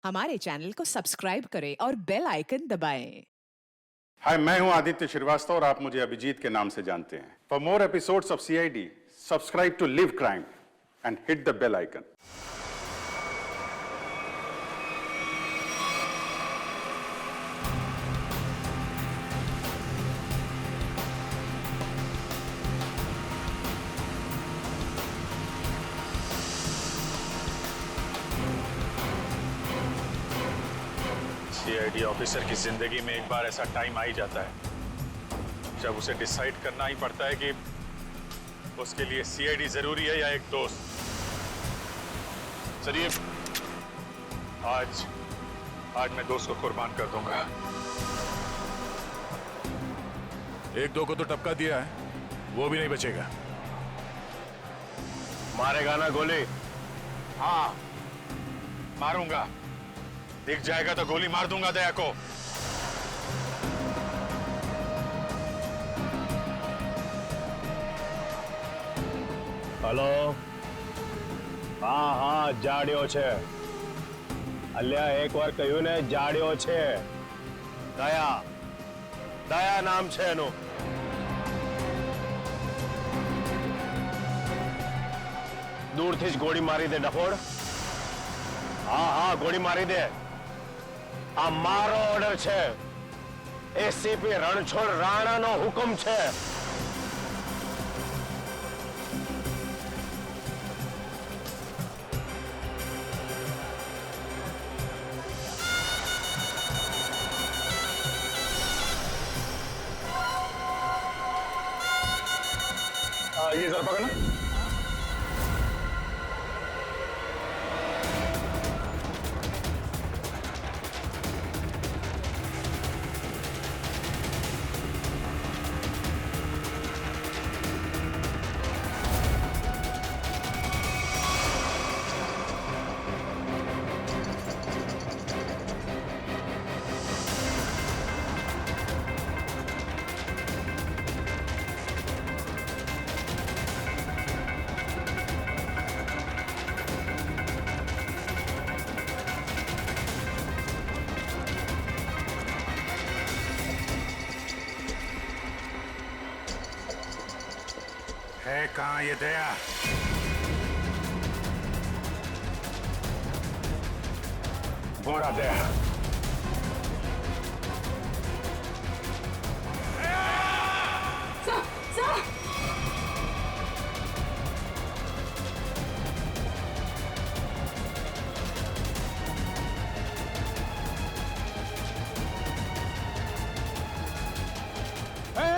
हमारे चैनल को सब्सक्राइब करें और बेल आइकन दबाएं। हाय, मैं हूं आदित्य श्रीवास्तव और आप मुझे अभिजीत के नाम से जानते हैं। For more episodes of CID, subscribe to Liv Crime and hit the bell icon. CID officer की जिंदगी में एक बार ऐसा टाइम आ ही जाता है जब उसे डिसाइड करना ही पड़ता है कि उसके लिए सीआईडी जरूरी है या एक दोस्त। चलिए, आज मैं दोस्त को कुर्बान कर दूंगा। एक दो को तो टपका दिया है, वो भी नहीं बचेगा। मारेगा ना गोली? हाँ, मारूंगा। दिख जाएगा तो गोली मार दूंगा दया को। हेलो, हाँ हाँ, જાડ્યો છે। અલ્યા એકવાર કહ્યું ને, જાડ્યો છે। દયા નામ છે એનું। દૂરથી જ ગોળી મારી દે ડફોડ। હા હા, ગોળી મારી દે। આ મારો ઓર્ડર છે। એસીપી રણછોડ રાણાનો હુકમ છે। ये जरा पकड़ना। है कहाँ ये दया? बोरा दया।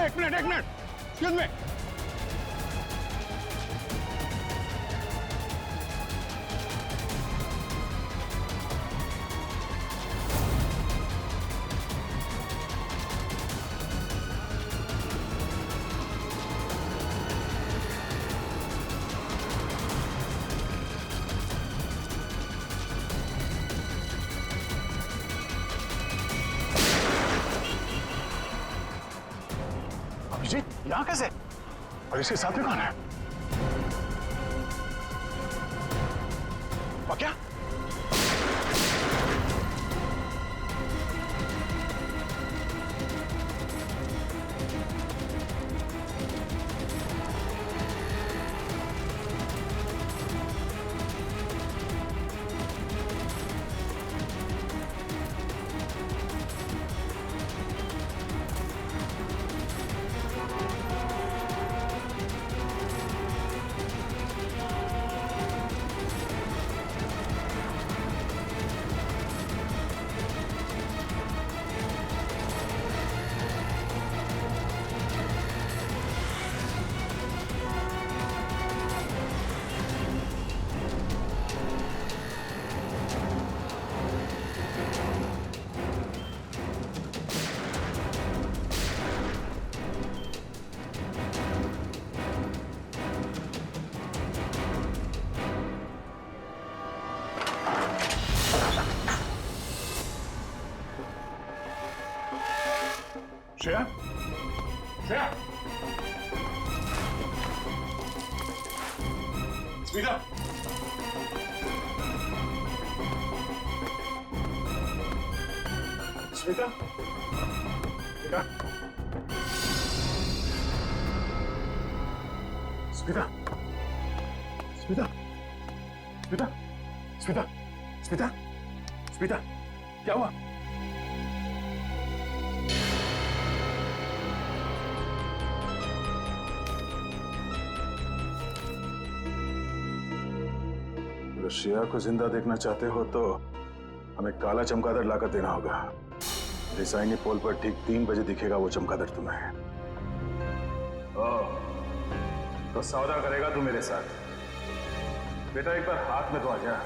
એક મિનિટ, એક્સક્યુઝ મી। अभिजीत, यहाँ कैसे? और इसके साथ में कौन है? क्या? श्रेया? श्रेया? स्मिता? स्मिता, स्मिता, स्मिता, स्मिता, स्मिता, स्मिता, स्मिता, क्या हुआ? अगर श्रेया को जिंदा देखना चाहते हो तो हमें काला चमगादड़ लाकर देना होगा। रिसाइनी पोल पर ठीक 3 बजे दिखेगा वो चमगादड़ तुम्हें। ओह, तो सौदा करेगा तू मेरे साथ? बेटा एक बार हाथ में तो आ जा।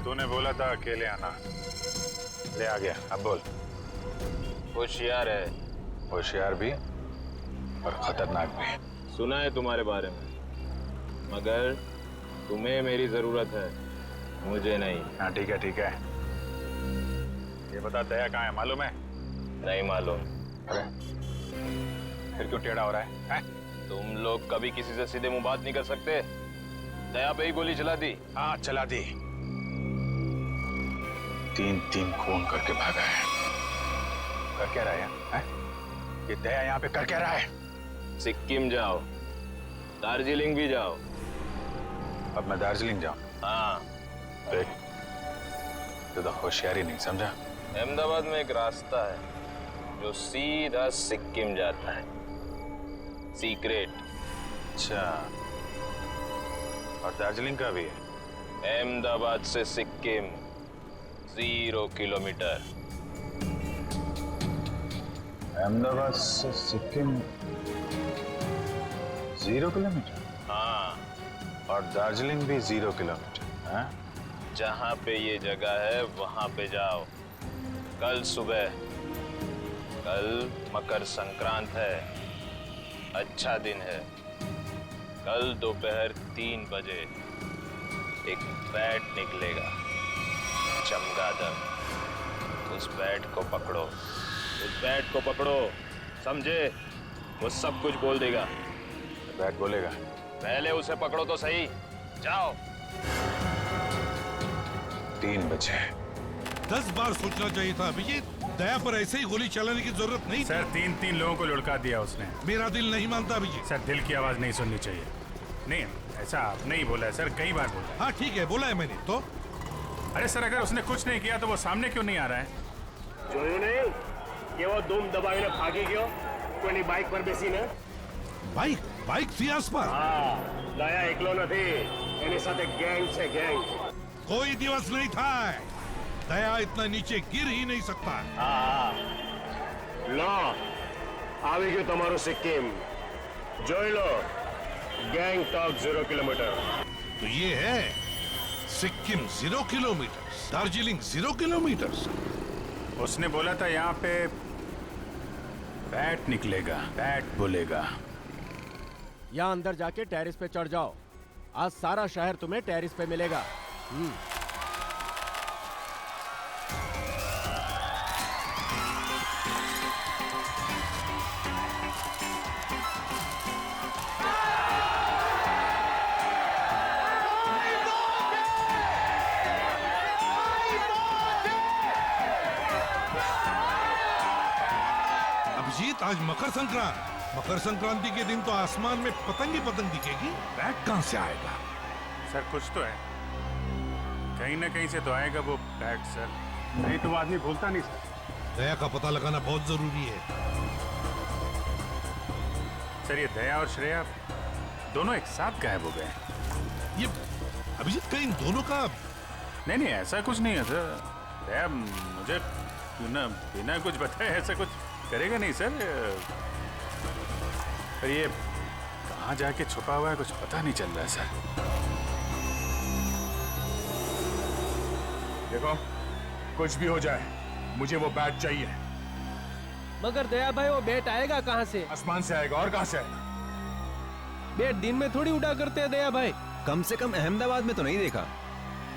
तूने बोला था अकेले आना, ले आ गया। अब बोल। होशियार है, होशियार भी और खतरनाक भी। सुना है तुम्हारे बारे में, मगर तुम्हें मेरी जरूरत है, मुझे नहीं। हाँ ठीक है ठीक है। ये बता दया कहाँ है, मालूम है? नहीं मालूम। अरे फिर क्यों टेढ़ा हो रहा है, हैं? तुम लोग कभी किसी से सीधे मुंह बात नहीं कर सकते। दया पे ही गोली चला दी। हाँ चला दी। 3 खून करके भागा है। कर क्या रहा है? ये दया यहाँ पे कर क्या रहा है? सिक्किम जाओ, दार्जिलिंग भी जाओ। अब मैं दार्जिलिंग जाऊं? हाँ। देख, तो होशियारी नहीं समझा। अहमदाबाद में एक रास्ता है जो सीधा सिक्किम जाता है, सीक्रेट। अच्छा, और दार्जिलिंग का भी है? अहमदाबाद से सिक्किम 0 किलोमीटर। अहमदाबाद से सिक्किम 0 किलोमीटर? हाँ, और दार्जिलिंग भी 0 किलोमीटर? हाँ? जहाँ पे ये जगह है वहाँ पे जाओ। कल सुबह, कल मकर संक्रांत है, अच्छा दिन है। कल दोपहर 3 बजे एक बैट निकलेगा, चमगादड़। उस बैट को पकड़ो, उस बैट को पकड़ो, समझे? वो सब कुछ बोल देगा। बैट बोलेगा? पहले उसे पकड़ो तो सही। जाओ। 3 बजे। 10 बार सोचना चाहिए था अभिजीत। दया पर ऐसे ही गोली चलाने की जरूरत नहीं थी। सर 3 लोगों को लुढ़का दिया उसने। मेरा दिल नहीं मानता अभिजीत। सर दिल की आवाज नहीं सुननी चाहिए। नहीं, ऐसा आपने ही बोला है सर, कई बार बोला है। हाँ ठीक है, बोला है मैंने तो। अरे सर, अगर उसने कुछ नहीं किया तो वो सामने क्यों नहीं आ रहा है? જોયું નહીં કે वो धूम दबाવીને ભાગી ગયો કોઈની બાઇક પર બેસીને? बाइक थी आसपास। હા, દયા એકલો નથી, એની સાથે ગેંગ છે, ગેંગ। कोई दिवस नहीं था। दया इतना नीचे गिर ही नहीं सकता। હા, લો આવી ગયું તમારું સિક્કિમ, જોઈ લો। ગેંગટોક 0 કિલોમીટર। तो ये है सिक्किम 0 किलोमीटर, दार्जिलिंग 0 किलोमीटर। उसने बोला था यहाँ पे बैट निकलेगा, बैट बोलेगा। यहाँ अंदर जाके टेरिस पे चढ़ जाओ। आज सारा शहर तुम्हें टेरिस पे मिलेगा। अभिजीत, आज मकर संक्रांति के दिन तो आसमान में पतंग ही पतंग दिखेगी। बैट कहाँ से आएगा? सर कुछ तो है, कहीं ना कहीं से तो आएगा वो बैट सर। नहीं तो आदमी भूलता नहीं सर। दया का पता लगाना बहुत जरूरी है। सर ये दया और श्रेया दोनों एक साथ गायब हो गए। ये अभिजीत का इन दोनों का नहीं नहीं, ऐसा कुछ नहीं है सर। दया मुझे बिना कुछ बताए ऐसा कुछ करेगा नहीं सर। पर ये कहाँ जाके छुपा हुआ है कुछ पता नहीं चल रहा है सर। देखो, कुछ भी हो जाए, मुझे वो बैट चाहिए। मगर दया भाई वो बैट आएगा कहाँ से? आसमान से आएगा, और कहाँ से आएगा? बैट दिन में थोड़ी उड़ा करते हैं दया भाई। कम से कम अहमदाबाद में तो नहीं देखा।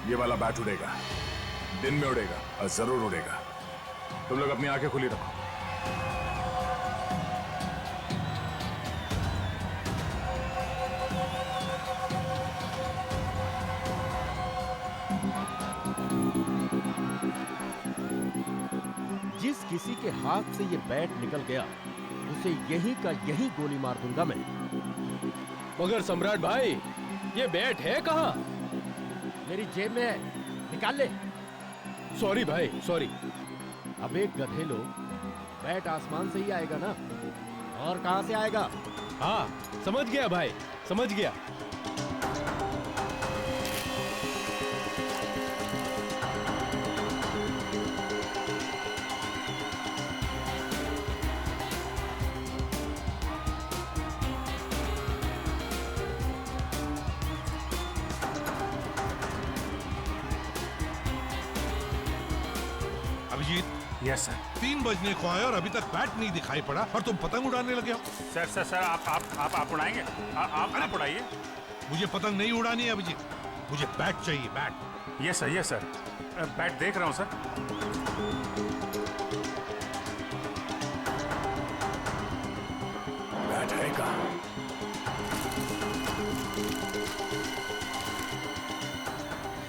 ये वाला बैट उड़ेगा, दिन में उड़ेगा और जरूर उड़ेगा। तुम लोग अपनी आंखें खुली रखो। जिस किसी के हाथ से ये बैट निकल गया उसे यही का यही गोली मार दूंगा मैं। मगर सम्राट भाई ये बैट है कहाँ? मेरी जेब में है, निकाल ले। सॉरी भाई सॉरी। अब एक गधे लोग, बैट आसमान से ही आएगा ना, और कहां से आएगा? हाँ समझ गया भाई, समझ गया। Abhijit, yes sir. 3 बजने को आए और अभी तक बैट नहीं दिखाई पड़ा और तुम पतंग उड़ाने लगे हो। सर सर सर आप उड़ाएंगे? आप उड़ाइए। मुझे पतंग नहीं उड़ानी है अभिजीत, मुझे बैट चाहिए, बैट। Yes sir. बैट देख रहा हूँ सर। बैट है कहाँ?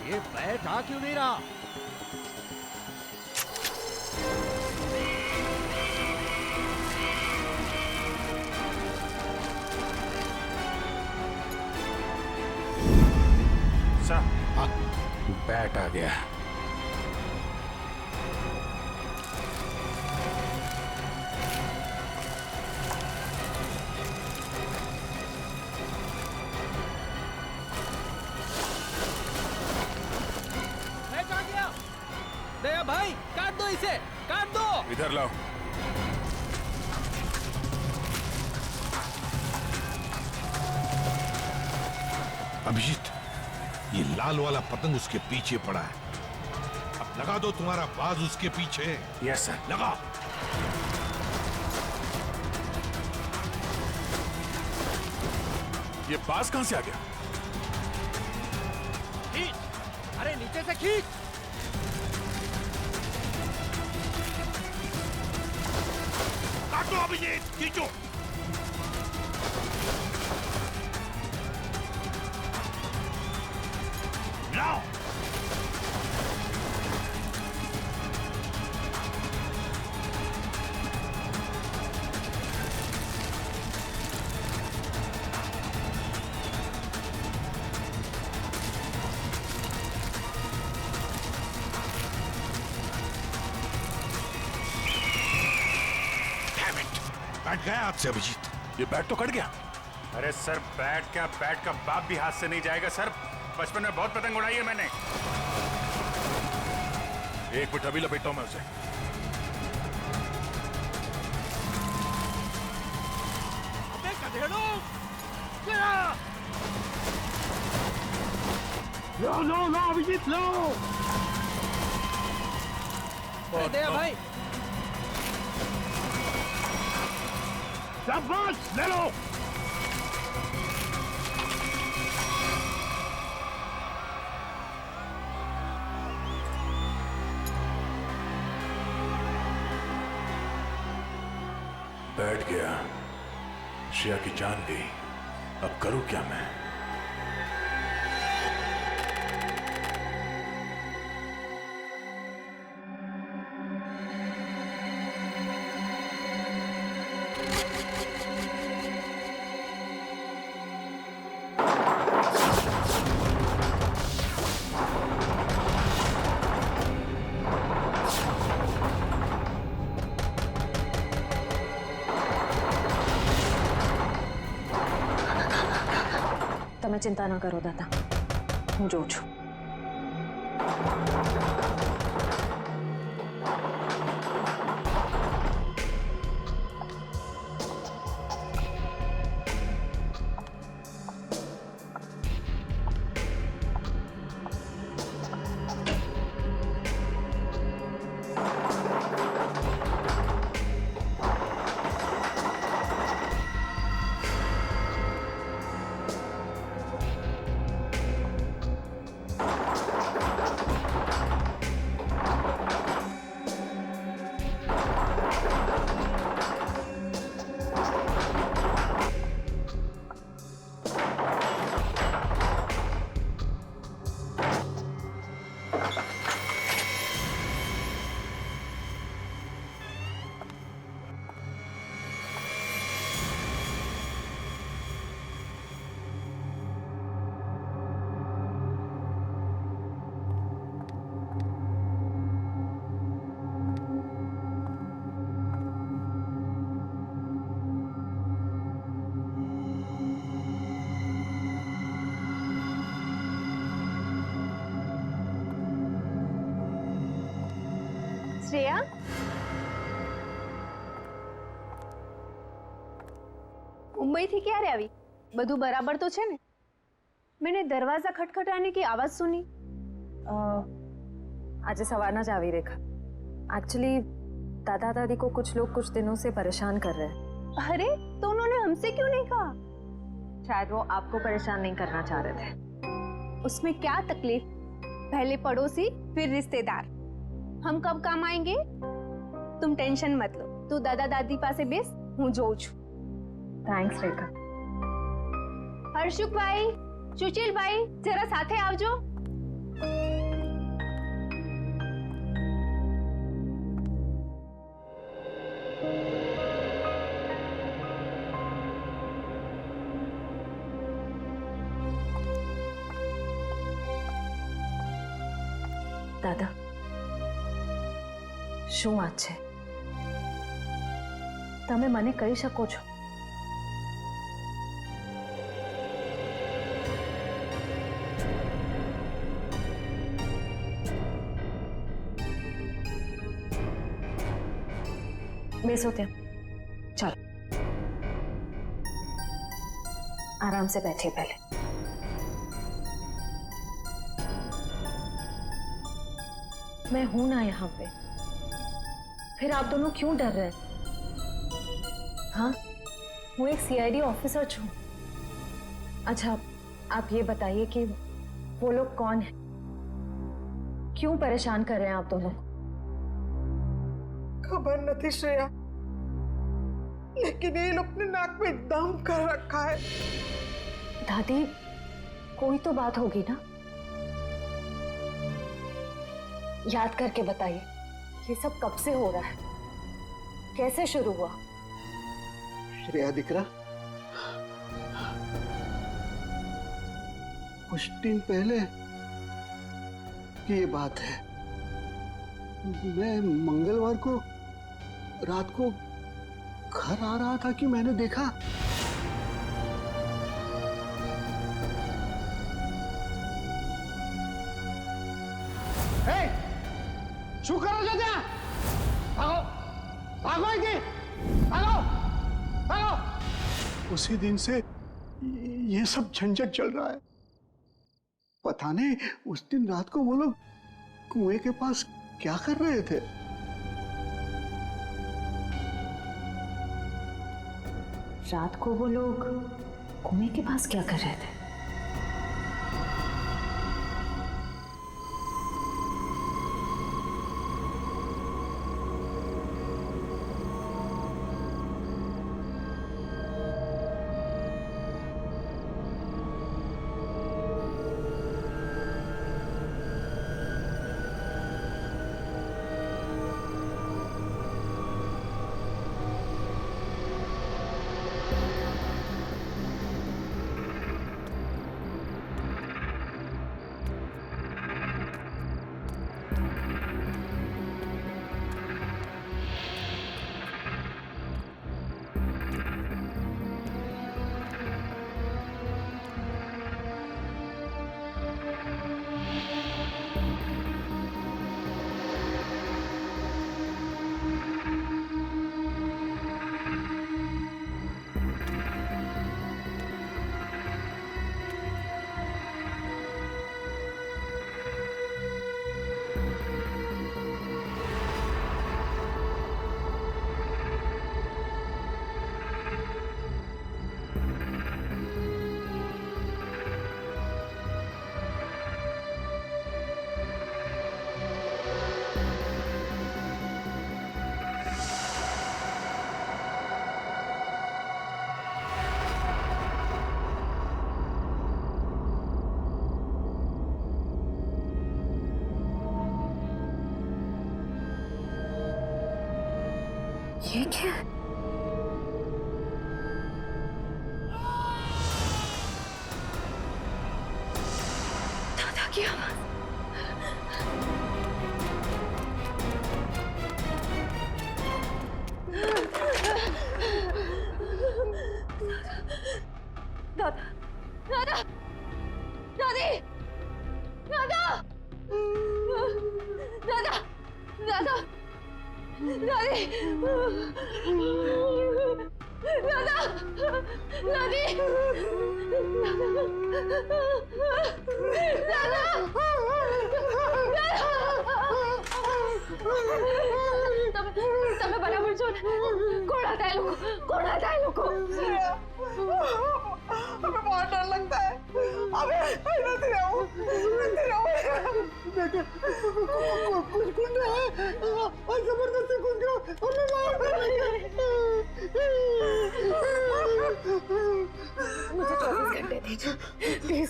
ये बैट आ क्यों नहीं रहा? सर बैट आ गया। बैट आ गया। दया भाई काट दो इसे, काट दो। इधर लाओ। अभिजीत, ये लाल वाला पतंग उसके पीछे पड़ा है। अब लगा दो तुम्हारा बाज उसके पीछे। Yes sir. लगा। ये बाज कहाँ से आ गया? खींच, अरे नीचे से खींच। काटो अभिजीत, खींचो। लाओ। बैठ गया हाथ से अभिजीत। ये बैट तो कट गया। अरे सर बैट का बाप भी हाथ से नहीं जाएगा सर। बचपन में बहुत पतंग उड़ाई है मैंने। एक मिनट, अभी लपेटता हूं मैं उसे। अबे गधेड़ो, लो अभिजीत लो। दया भाई शाबाश, ले लो। बैठ गया, श्रेया की जान गई। अब करूं क्या मैं? તમે ચિંતા ન કરો દાદા, હું જોઉં છું. શ્રેયા, मुंबईથી ક્યારે આવી? બધું બરાબર તો છે ને? मैंने दरवाजा खटखटाने की आवाज सुनी। आज सवारना जावी रेखा। एक्चुअली दादा दादी को कुछ लोग कुछ दिनों से परेशान कर रहे हैं। अरे तो उन्होंने हमसे क्यों नहीं कहा? शायद वो आपको परेशान नहीं करना चाह रहे थे। उसमें क्या तकलीफ? पहले पड़ोसी फिर रिश्तेदार, हम कब काम आएंगे? तुम टेंशन मत लो, तू दादा दादी पासे बेस, हूँ जोઉં છું। थैंक्स रेखा। हर्षुक भाई, सुशील भाई, जरा साथे आवजो। दादा, શું વાત છે? તમે મને કહી શકો છો? બેસો ત્યાં, ચાલો आराम से बैठिए पहले। मैं हूं ना यहाँ पे, फिर आप दोनों क्यों डर रहे हैं? हाँ, वो एक सीआईडी ऑफिसर छू। अच्छा, आप ये बताइए कि वो लोग कौन हैं? क्यों परेशान कर रहे हैं आप दोनों? खबर नहीं श्रेया, लेकिन ये लोग ने नाक में दम कर रखा है। दादी, कोई तो बात होगी ना? याद करके बताइए, ये सब कब से हो रहा है? कैसे शुरू हुआ? श्रेया दिकरा, कुछ दिन पहले की ये बात है। मैं मंगलवार को रात को घर आ रहा था कि मैंने देखा शू करो जो त्या? भागो भागो इधर, भागो भागो। उसी दिन से ये सब झंझट चल रहा है। पता नहीं उस दिन रात को वो लोग कुएं के पास क्या कर रहे थे। रात को वो लोग कुएं के पास क्या कर रहे थे? ये क्या? दादा की आवाज। दादा, दादा, दादी, दादा, दादा, दादा, दादी दादा दादी दादा તમે બરાબર છો ને? કોણ હતા એ લોકો? કોણ હતા એ લોકો? हमें बहुत डर लगता है। अबे नहीं रहूं। बेटे कुछ गुंडे हैं और जबरदस्ती घुस गए हमें मार डालेंगे। मुझे 24 घंटे दीजिए प्लीज,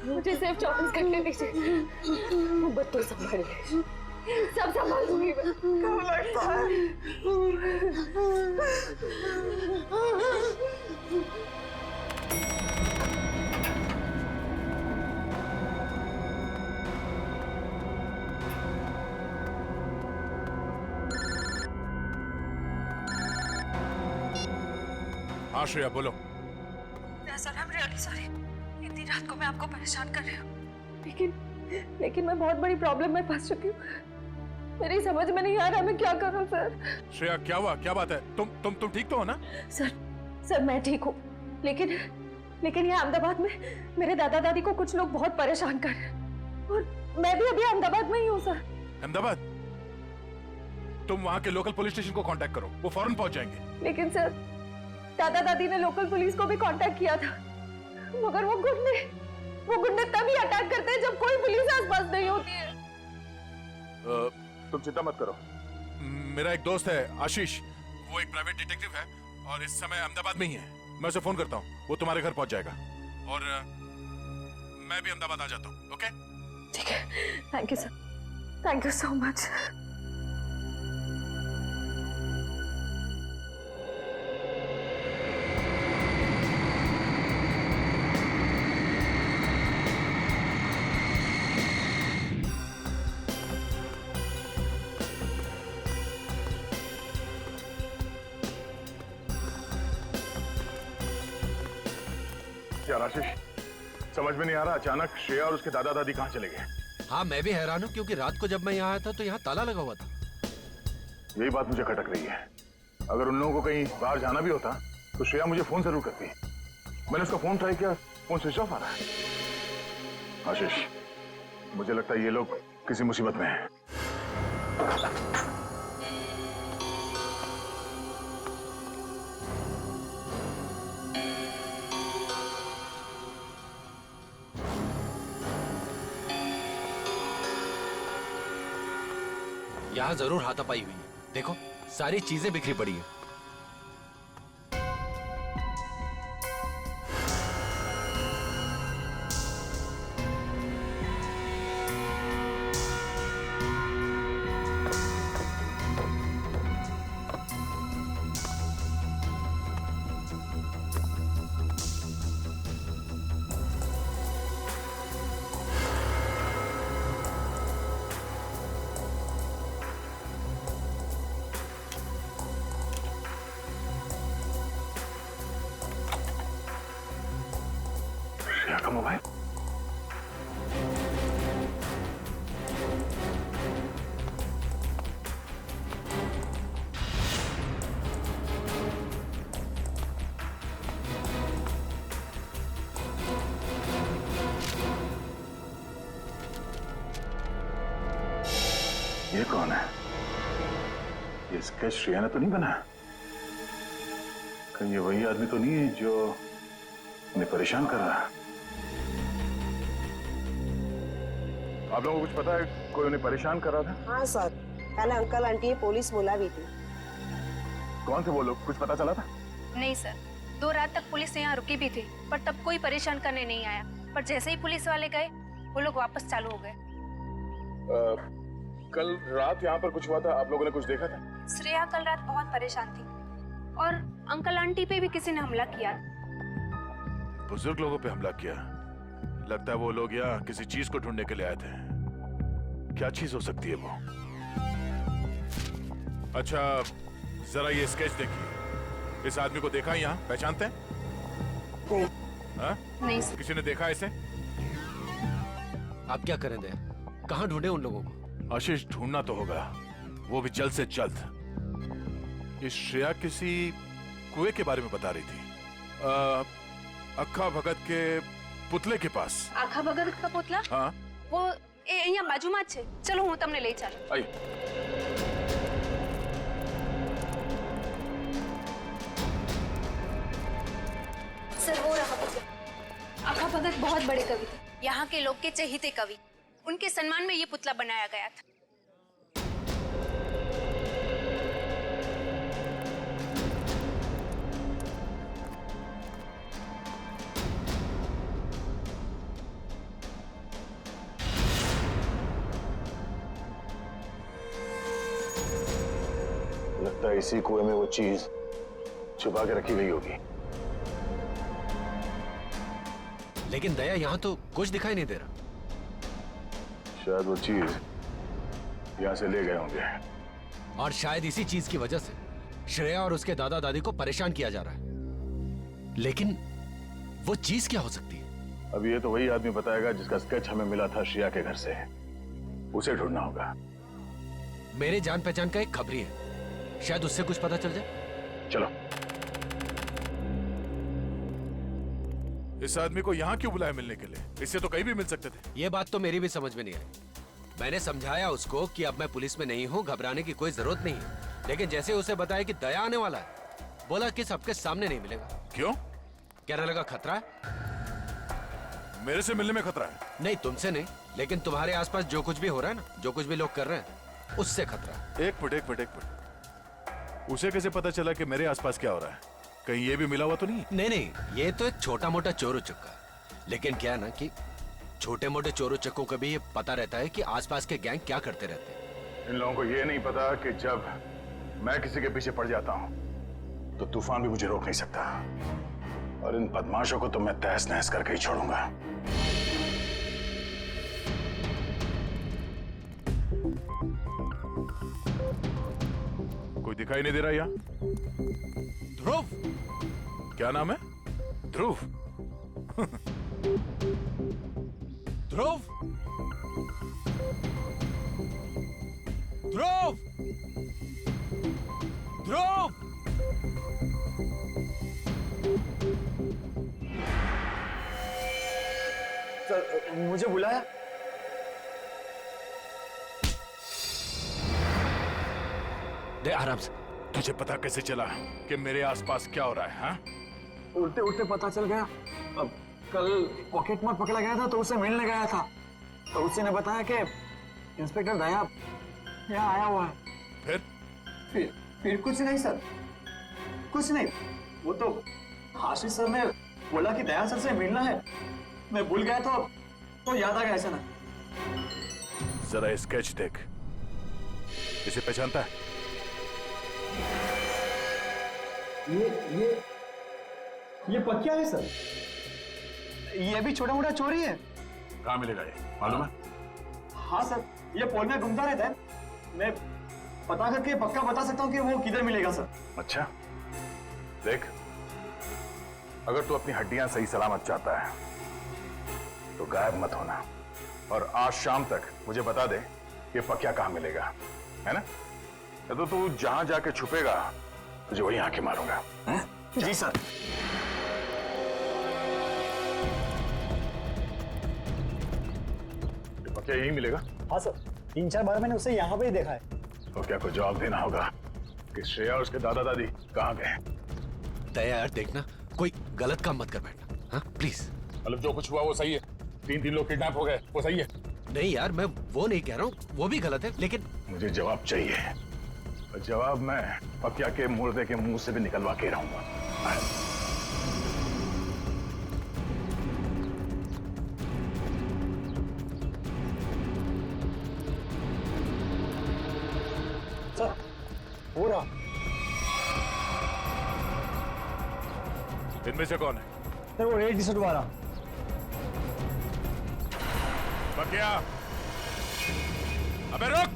मुझे सिर्फ 24 घंटे दीजिए। बच्चों संभाल ले, सब संभाल दूंगी मैं। कब लगता है? हाँ श्रेया बोलो। Sir I am really sorry, इतनी रात को मैं आपको परेशान कर रही हूँ, लेकिन मैं बहुत बड़ी प्रॉब्लम में फंस चुकी हूँ। मेरी समझ में नहीं आ रहा मैं क्या करूँ सर। श्रेया क्या हुआ, क्या बात है? तुम ठीक तो हो ना? सर मैं ठीक हूँ, लेकिन यहाँ अहमदाबाद में मेरे दादा दादी को कुछ लोग बहुत परेशान कर रहे हैं और मैं भी अभी अहमदाबाद में ही हूँ सर। अहमदाबाद? तुम वहाँ के लोकल पुलिस स्टेशन को कांटेक्ट करो, वो फौरन पहुंच जाएंगे। लेकिन सर दादा दादी ने लोकल पुलिस को भी कांटेक्ट किया था, मगर वो गुंडे तभी अटैक करते हैं जब कोई पुलिस आसपास नहीं होती है। तुम चिंता मत करो, मेरा एक दोस्त है आशीष, वो एक प्राइवेट डिटेक्टिव है और इस समय अहमदाबाद में ही है। मैं उसे फोन करता हूँ, वो तुम्हारे घर पहुंच जाएगा और मैं भी अहमदाबाद आ जाता हूँ। ओके ठीक है, thank you sir, thank you so much. यार आशीष, समझ में नहीं आ रहा, अचानक श्रेया और उसके दादा दादी कहाँ चले गए? हाँ मैं भी हैरान हूँ, क्योंकि रात को जब मैं यहाँ आया था तो यहाँ ताला लगा हुआ था। यही बात मुझे खटक रही है। अगर उन लोगों को कहीं बाहर जाना भी होता तो श्रेया मुझे फोन जरूर करती। मैंने उसका फोन ट्राई किया, फोन स्विच ऑफ आ रहा है। आशीष, मुझे लगता है ये लोग किसी मुसीबत में हैं। यहाँ जरूर हाथापाई हुई है, देखो सारी चीजें बिखरी पड़ी है। श्रेया का मोबाइल? ये कौन है? ये स्केच श्रेया ने तो नहीं बनाया? कहीं ये वही आदमी तो नहीं है जो उन्हें परेशान कर रहा है? आप लोगों को कुछ पता है कोई उन्हें परेशान कर रहा था? हाँ सर, कल अंकल आंटी ने पुलिस बुला भी थी। कौन थे वो लोग, कुछ पता चला था? नहीं सर, 2 रात तक पुलिस यहाँ रुकी भी थी, पर तब कोई परेशान करने नहीं आया। पर जैसे ही पुलिस वाले गए, वो लोग वापस चालू हो गए। कल रात यहाँ पर कुछ हुआ था, आप लोगों ने कुछ देखा था? श्रेया कल रात बहुत परेशान थी और अंकल आंटी पे भी किसी ने हमला किया। बुजुर्ग लोगों पे हमला किया? लगता है वो लोग यहाँ किसी चीज को ढूंढने के लिए आए थे। क्या चीज हो सकती है वो? अच्छा जरा ये स्केच देखिए, इस आदमी को देखा यहाँ, पहचानते हैं? नहीं सर। किसी ने देखा इसे? आप क्या करें दे, कहाँ ढूंढे उन लोगों को? आशीष ढूंढना तो होगा, वो भी जल्द से जल्द। ये श्रेया किसी कुएं के बारे में बता रही थी, अक्खा भगत के पुतले के पास। आखा भगत का पुतला? हाँ, वो અહીંયા બાજુમાં જ છે. ચલો હું તમને લઈ ચાલું. आइए। सर वो रहा पुतला. आखा भगत बहुत बड़े कवि थे, यहाँ के लोग के चहेते कवि. उनके सम्मान में ये पुतला बनाया गया था. लगता है इसी कुएं में वो चीज छुपा के रखी गई होगी। लेकिन दया यहाँ तो कुछ दिखाई नहीं दे रहा। शायद वो चीज यहाँ से ले गए होंगे। और शायद इसी चीज की वजह से श्रेया और उसके दादा दादी को परेशान किया जा रहा है। लेकिन वो चीज क्या हो सकती है? अब ये तो वही आदमी बताएगा जिसका स्केच हमें मिला था श्रेया के घर से। उसे ढूंढना होगा। मेरे जान पहचान का एक खबरी है, शायद उससे कुछ पता चल जाए। चलो। इस आदमी को यहाँ क्यों बुलाया मिलने के लिए? इससे तो कहीं भी मिल सकते थे। ये बात तो मेरी भी समझ में नहीं आई। मैंने समझाया उसको कि अब मैं पुलिस में नहीं हूँ, घबराने की कोई जरूरत नहीं है। लेकिन जैसे उसे बताया कि दया आने वाला है, बोला कि सबके सामने नहीं मिलेगा। क्यों? कहने लगा खतरा है। मेरे से मिलने में खतरा है? नहीं, तुमसे नहीं, लेकिन तुम्हारे आसपास जो कुछ भी हो रहा है ना, जो कुछ भी लोग कर रहे हैं, उससे खतरा है। एक मिनट। उसे कैसे पता चला कि मेरे आसपास क्या हो रहा है? कहीं ये भी मिला हुआ तो नहीं? नहीं, ये तो एक छोटा मोटा चोर उचक्का। लेकिन क्या है ना कि छोटे मोटे चोर उचक्कों को भी ये पता रहता है कि आसपास के गैंग क्या करते रहते हैं। इन लोगों को ये नहीं पता कि जब मैं किसी के पीछे पड़ जाता हूं तो तूफान भी मुझे रोक नहीं सकता। और इन बदमाशों को तो मैं तहस नहस करके ही छोड़ूंगा। कोई दिखाई नहीं दे रहा यहाँ? ध्रुव। क्या नाम है? ध्रुव। ध्रुव। ध्रुव। ध्रुव। सर, मुझे बुलाया? दे आराम से। तुझे पता कैसे चला कि मेरे आसपास क्या हो रहा है? हाँ? उल्टे उल्टे पता चल गया। अब कल पॉकेट मार पकड़ा गया था तो उससे मिलने गया था, तो उसी ने बताया कि इंस्पेक्टर दया यहाँ आया हुआ है। फिर कुछ नहीं सर, कुछ नहीं। वो तो आशीष सर ने बोला कि दया सर से मिलना है। मैं भूल गया तो याद आ गया ऐसा ना। जरा ये स्केच देख, इसे पहचानता है? ये पक्या है सर। ये भी छोटा मोटा चोरी है। कहाँ मिलेगा ये, मालूम है? हाँ सर, ये पोल में घूमता रहता है। मैं पता करके पक्का बता सकता हूँ कि वो किधर मिलेगा सर। अच्छा देख, अगर तू अपनी हड्डियां सही सलामत चाहता है तो गायब मत होना, और आज शाम तक मुझे बता दे कि पक्या कहाँ मिलेगा, है ना? तो तू जहां जाके छुपेगा तुझे वहीं आके मारूंगा। जी सर। पक्या यहीं मिलेगा? हाँ सर, 3-4 बार मैंने उसे यहाँ पे ही देखा है। तो क्या को जवाब देना होगा कि श्रेया और उसके दादा दादी कहाँ गए? दया यार देखना, कोई गलत काम मत कर बैठना, हाँ प्लीज। मतलब जो कुछ हुआ वो सही है? 3 लोग किडनैप हो गए, वो सही है? नहीं यार, मैं वो नहीं कह रहा हूँ, वो भी गलत है, लेकिन मुझे जवाब चाहिए, और जवाब मैं पक्या के मुर्दे के मुंह से भी निकलवा के रहूंगा। सर, हो रहा। इनमें से कौन है? सर, वो रेड टी-शर्ट वाला। पक्या, अबे रुक!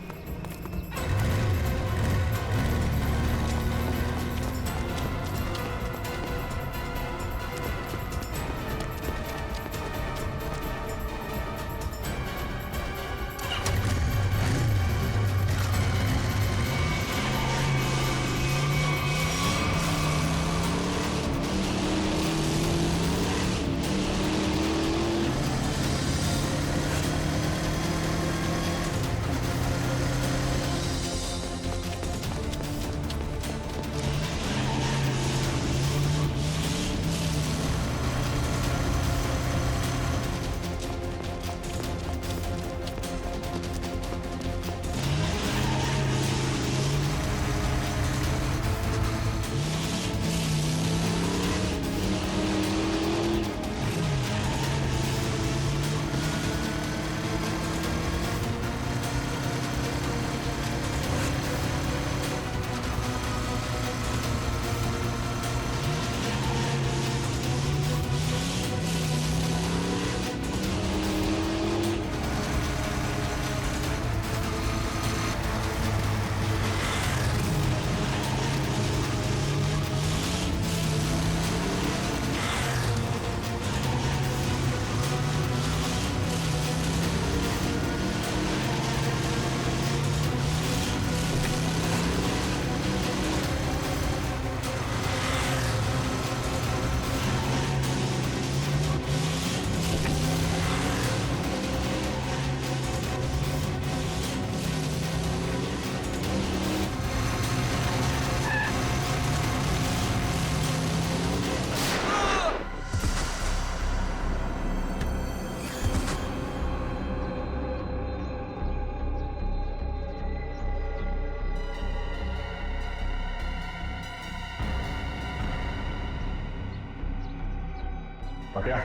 पकड़ा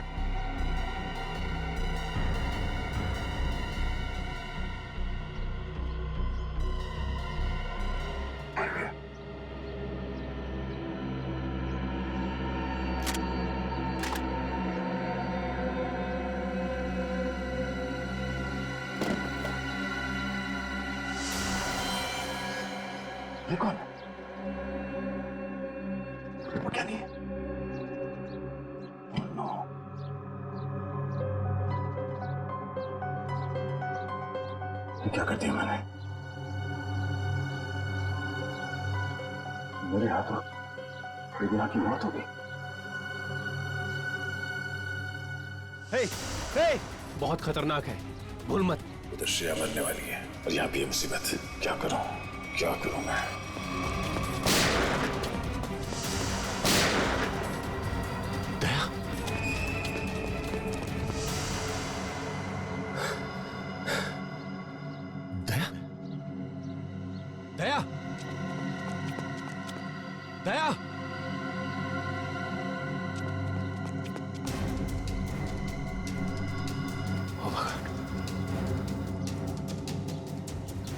ये कौन है? वो क्या नहीं है? Oh, no. ये क्या कर दिया मैंने? मेरे हाथों बेबिया की मौत हो गई। हे, हे, बहुत खतरनाक है, भूल मत। उधर श्रेया मरने वाली है और यहाँ भी मुसीबत। क्या करूं? क्या करूं मैं? दया, दया, दया, दया,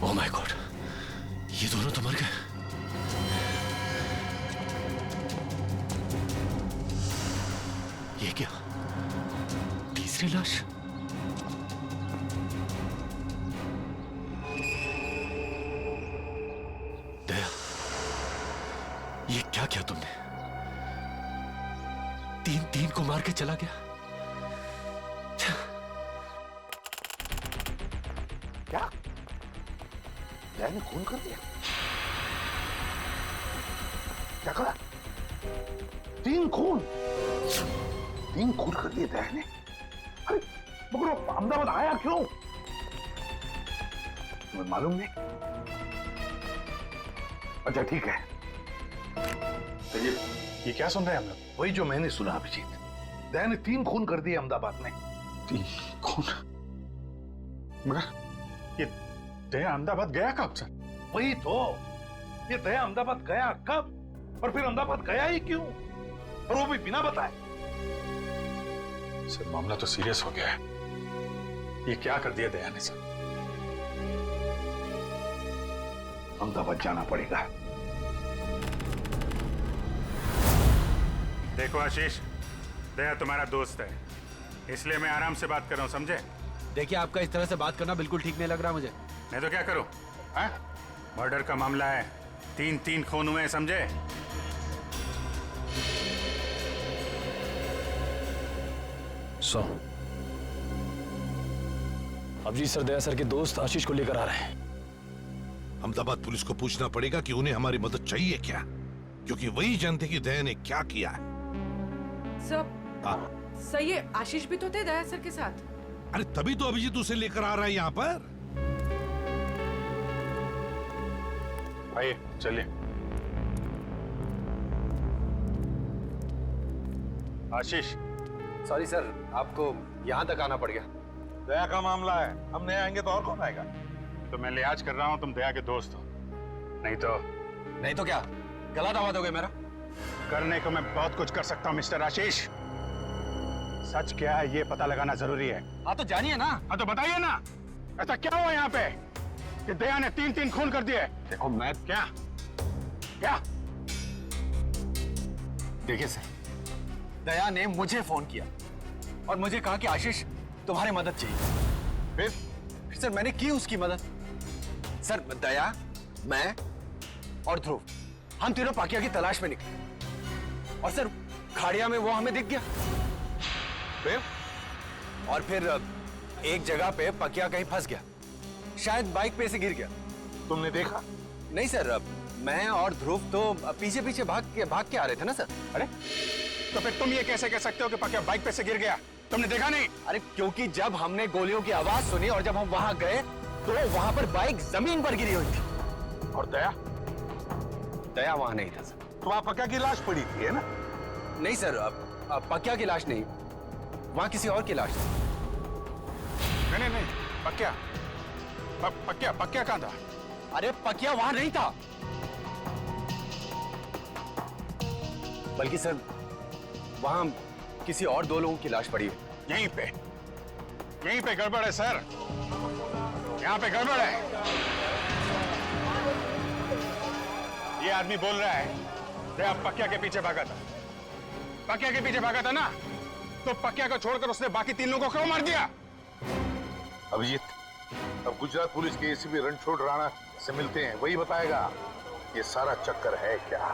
ओह माय गॉड, ये दोनों तो मर गए। ये क्या? तीसरी लाश? दया, ये क्या किया तुमने? तीन को मार के चला गया। क्या? दया ने खून कर दिया? क्या करा? 3 खून कर दिए दया ने। अरे मगर वो अहमदाबाद आया क्यों? तुम्हें मालूम नहीं? अच्छा ठीक है, तो ये क्या सुन रहे हैं हम लोग? वही जो मैंने सुना अभिजीत। दया ने 3 खून कर दिए अहमदाबाद में। 3 खून? मगर ये दया अहमदाबाद गया कब सर? वही तो, ये दया अहमदाबाद गया कब और फिर अहमदाबाद गया ही क्यों, और वो भी बिना बताए? सर मामला तो सीरियस हो गया है। ये क्या कर दिया दया ने सर? अहमदाबाद जाना पड़ेगा। देखो आशीष, दया तुम्हारा दोस्त है, इसलिए मैं आराम से बात कर रहा हूँ, समझे? देखिए, आपका इस तरह से बात करना बिल्कुल ठीक नहीं लग रहा मुझे। नहीं तो क्या करूं? मर्डर का मामला है, 3 खून हुए हैं, समझे? अभिजीत सर दया सर के दोस्त आशीष को लेकर आ रहे हैं। अहमदाबाद पुलिस को पूछना पड़ेगा कि उन्हें हमारी मदद चाहिए क्या, क्योंकि वही जानते कि दया ने क्या किया है। सर ये आशीष भी तो थे दया सर के साथ। अरे तभी तो अभिजीत उसे लेकर आ रहा है यहाँ पर। भाई चलिए। आशीष, सॉरी सर, आपको यहाँ तक आना पड़ गया। दया का मामला है, हम नहीं आएंगे तो और कौन आएगा? तो मैं लिहाज कर रहा हूँ, तुम दया के दोस्त हो। नहीं तो क्या गला दबा दोगे मेरा? करने को मैं बहुत कुछ कर सकता हूँ मिस्टर आशीष। सच क्या है ये पता लगाना जरूरी है। हाँ तो जानिए ना। हाँ तो बताइए ना, ऐसा क्या हुआ यहाँ पे कि दया ने 3 खून कर दिए? देखो मैं क्या देखिए सर, दया ने मुझे फोन किया और मुझे कहा कि आशीष तुम्हारी मदद चाहिए। फिर सर मैंने की उसकी मदद। सर दया, मैं और ध्रुव, हम तीनों पाकिया की तलाश में निकले और सर खाड़िया में वो हमें दिख गया। फिर एक जगह पे पकिया कहीं फंस गया, शायद बाइक पे से गिर गया। तुमने देखा? नहीं सर, मैं और ध्रुव तो पीछे पीछे भाग के आ रहे थे ना सर। अरे तो फिर तुम ये कैसे कह सकते हो कि पकिया बाइक पे से गिर गया? तुमने देखा नहीं? अरे क्योंकि जब हमने गोलियों की आवाज सुनी और जब हम वहां गए तो वहां पर बाइक जमीन पर गिरी हुई थी। और दया वहां नहीं था सर। तो वहां पकिया की लाश पड़ी थी, है ना? नहीं सर, पकिया की लाश नहीं, वहां किसी और की लाश थी। नहीं, पकिया कहां था? अरे पकिया वहां नहीं था, बल्कि सर वहां किसी और 2 लोगों की लाश पड़ी है। यहीं पे गड़बड़ है सर, यहाँ पे गड़बड़ है। ये आदमी बोल रहा है दया पक्या के पीछे भागा था। पक्या के पीछे भागा था ना, तो पक्या को छोड़कर उसने बाकी 3 लोगों को क्यों मार दिया? अभिजीत, अब गुजरात पुलिस के एसीपी रणछोड़ राणा से मिलते हैं, वही बताएगा ये सारा चक्कर है क्या।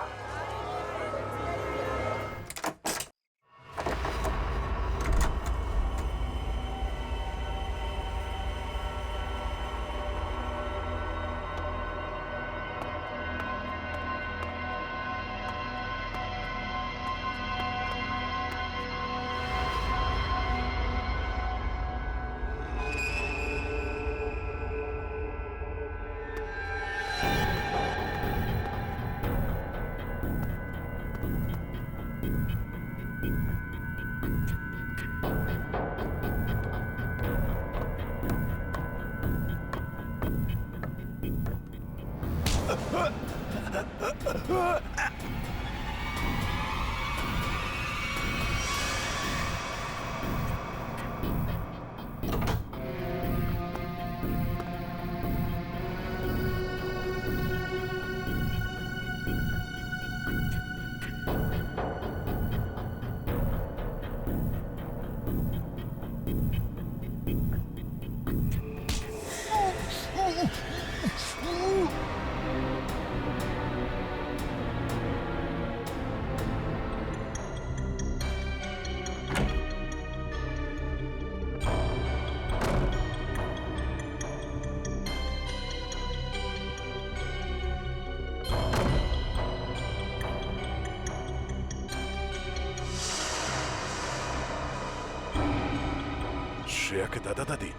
श्रेया के दादा दादी?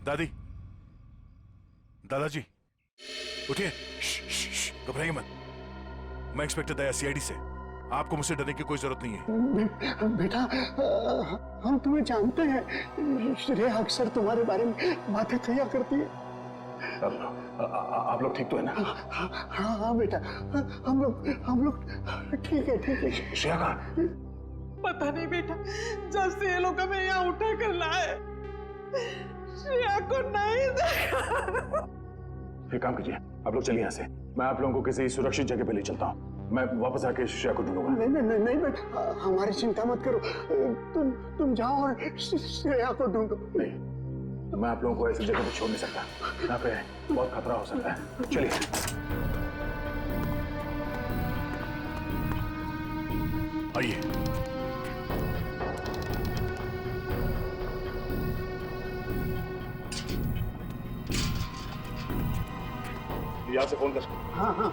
दादी, दादाजी, उठिए। घबराइए मत, मैं इंस्पेक्टर दया, सीआईडी से। आपको मुझसे डरने की कोई जरूरत नहीं है। बेटा, हम तुम्हें जानते हैं। श्रेया अक्सर तुम्हारे बारे में बातें किया करती है। आप लोग ठीक तो है ना? हाँ बेटा, हम लोग ठीक है। श्रेया कहाँ? पता नहीं बेटा, जब से ये लोग हमें यहाँ उठा कर लाए, श्रेया को नहीं देखा। एक काम कीजिए, आप लोग चलिए यहाँ से। मैं आप लोगों को किसी सुरक्षित जगह पे ले चलता हूँ। मैं वापस आके श्रेया को ढूंढूंगा। नहीं बेटा, हमारी चिंता मत करो। तुम जाओ और श्रेया को ढूंढो। नहीं, मैं आप लोगों को ऐसी जगह पे छोड़ नहीं सकता। यहाँ पे बहुत खतरा हो सकता है। चलिए। आइए। यहाँ से फोन कर। हाँ।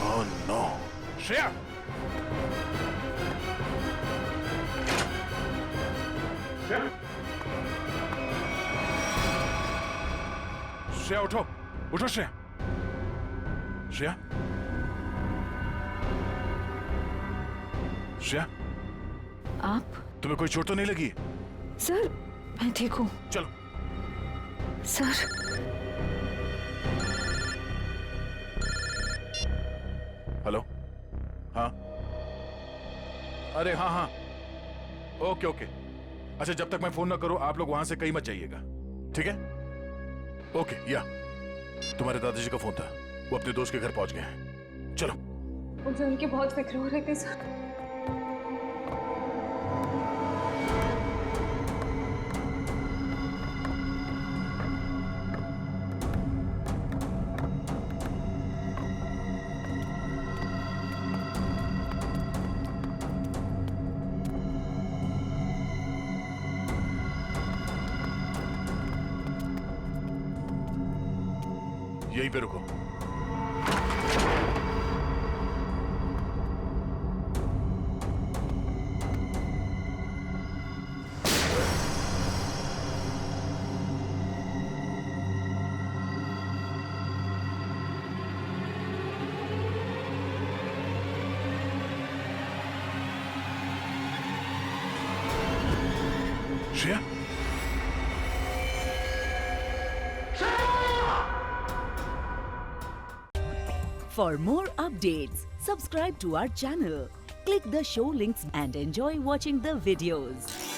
Oh no, Shreya! श्रेया उठो, उठो श्रेया। श्रेया, श्रेया, आप? तुम्हें कोई चोट तो नहीं लगी? सर, मैं ठीक हूँ। चलो। सर। हेलो? हाँ। अरे हाँ। ओके। अच्छा, जब तक मैं फोन ना करूं आप लोग वहां से कहीं मत जाइएगा, ठीक है? ओके। या तुम्हारे दादाजी का फोन था, वो अपने दोस्त के घर पहुंच गए हैं। चलो। मुझे उनकी बहुत फिक्र हो रही थी सर। यहीं पे रुको। Shreya, For more updates, subscribe to our channel, click the show links and enjoy watching the videos.